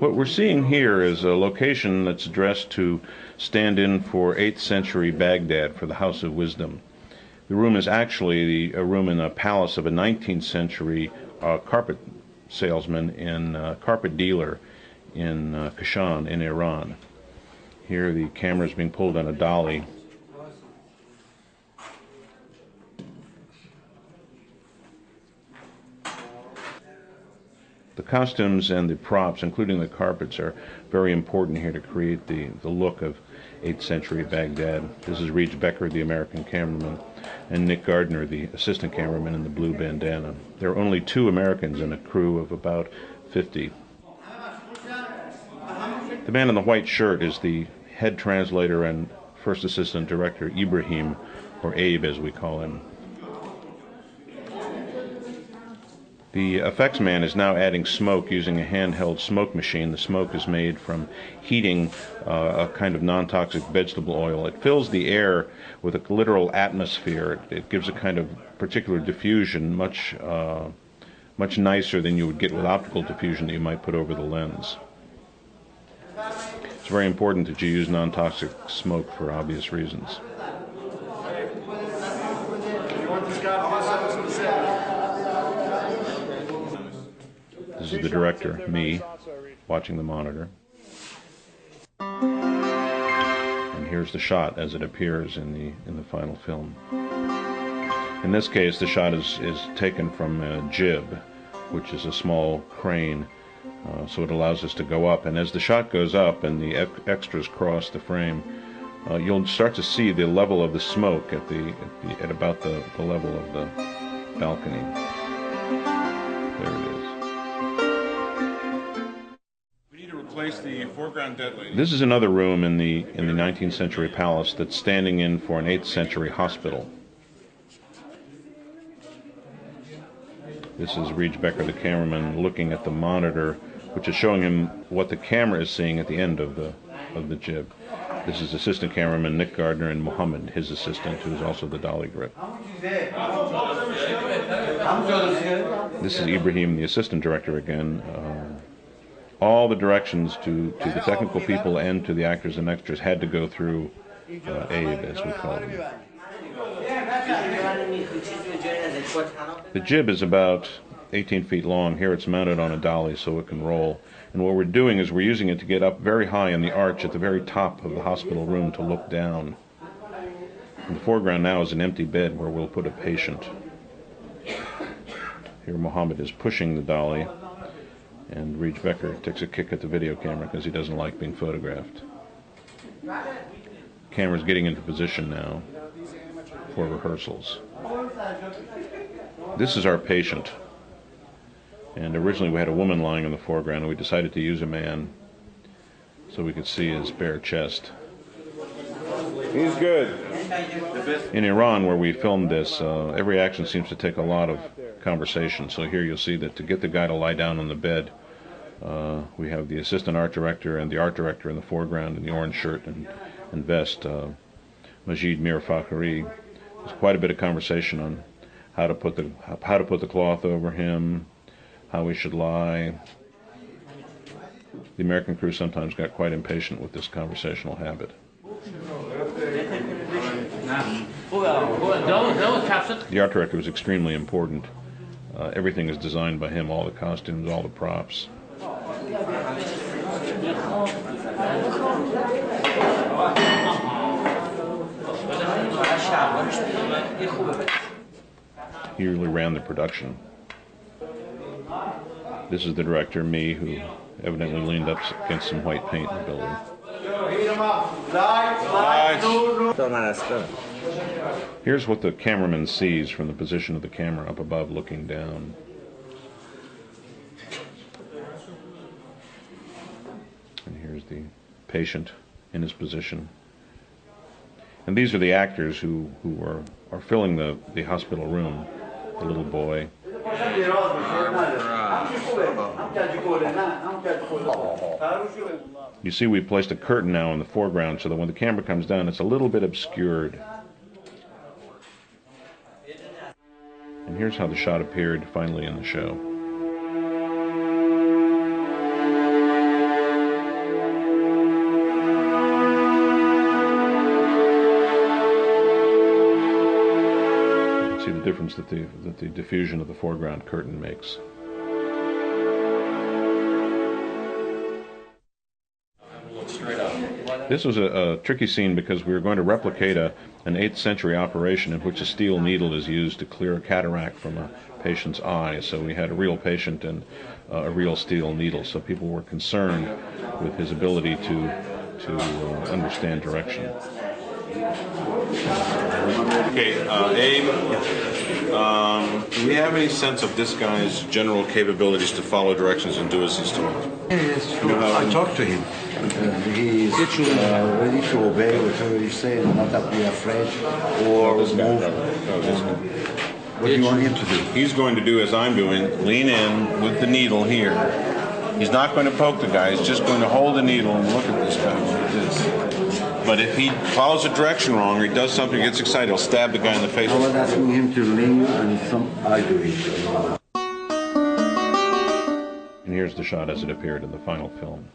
What we're seeing here is a location that's dressed to stand in for 8th century Baghdad for the House of Wisdom. The room is actually a room in a palace of a 19th century carpet salesman and carpet dealer in Kashan in Iran. Here the camera is being pulled on a dolly. The costumes and the props, including the carpets, are very important here to create the look of 8th century Baghdad. This is Reed Becker, the American cameraman, and Nick Gardner, the assistant cameraman in the blue bandana. There are only 2 Americans in a crew of about 50. The man in the white shirt is the head translator and first assistant director, Ibrahim, or Abe as we call him. The effects man is now adding smoke using a handheld smoke machine. The smoke is made from heating a kind of non-toxic vegetable oil. It fills the air with a literal atmosphere. It gives a kind of particular diffusion, much nicer than you would get with optical diffusion that you might put over the lens. It's very important that you use non-toxic smoke for obvious reasons. This is the director, me, watching the monitor. And here's the shot as it appears in the final film. In this case, the shot is taken from a jib, which is a small crane, so it allows us to go up. And as the shot goes up and the extras cross the frame, you'll start to see the level of the smoke at about the level of the balcony. There it is. The foreground dead lady. This is another room in the 19th century palace that's standing in for an 8th century hospital. This is Reed Becker, the cameraman, looking at the monitor, which is showing him what the camera is seeing at the end of the jib. This is assistant cameraman Nick Gardner and Mohammed, his assistant, who is also the dolly grip. This is Ibrahim, the assistant director again. All the directions to the technical people and to the actors and extras had to go through Abe, as we call him. The jib is about 18 feet long. Here it's mounted on a dolly so it can roll. And what we're doing is we're using it to get up very high in the arch at the very top of the hospital room to look down. In the foreground now is an empty bed where we'll put a patient. Here Mohammed is pushing the dolly. And Reed Becker takes a kick at the video camera because he doesn't like being photographed. Camera's getting into position now for rehearsals. This is our patient. And originally we had a woman lying in the foreground, and we decided to use a man so we could see his bare chest. He's good. In Iran, where we filmed this, every action seems to take a lot of conversation. So here you'll see that to get the guy to lie down on the bed, we have the assistant art director and the art director in the foreground in the orange shirt and vest, Majid Mir Fakhri. There's quite a bit of conversation on how to put the cloth over him, how he should lie. The American crew sometimes got quite impatient with this conversational habit. The art director was extremely important. Everything is designed by him, all the costumes, all the props. He really ran the production. This is the director, me, who evidently leaned up against some white paint in the building. Here's what the cameraman sees from the position of the camera up above looking down. And here's the patient in his position. And these are the actors who are filling the hospital room. The little boy. You see we placed a curtain now in the foreground so that when the camera comes down it's a little bit obscured. And here's how the shot appeared finally in the show. sounds that the diffusion of the foreground curtain makes. This was a tricky scene because we were going to replicate an 8th century operation in which a steel needle is used to clear a cataract from a patient's eye. So we had a real patient and a real steel needle. So people were concerned with his ability to understand direction. Okay, Abe, do we have any sense of this guy's general capabilities to follow directions and do as he's told? Yes, sure. I talked to him. He is ready to obey whatever you say, not to be afraid or move. What do you want him to do? He's going to do as I'm doing, lean in with the needle here. He's not going to poke the guy, he's just going to hold the needle and look at this guy like this. But if he follows the direction wrong or he does something, gets excited, he'll stab the guy in the face. I was asking him to lean and I do it. And here's the shot as it appeared in the final film.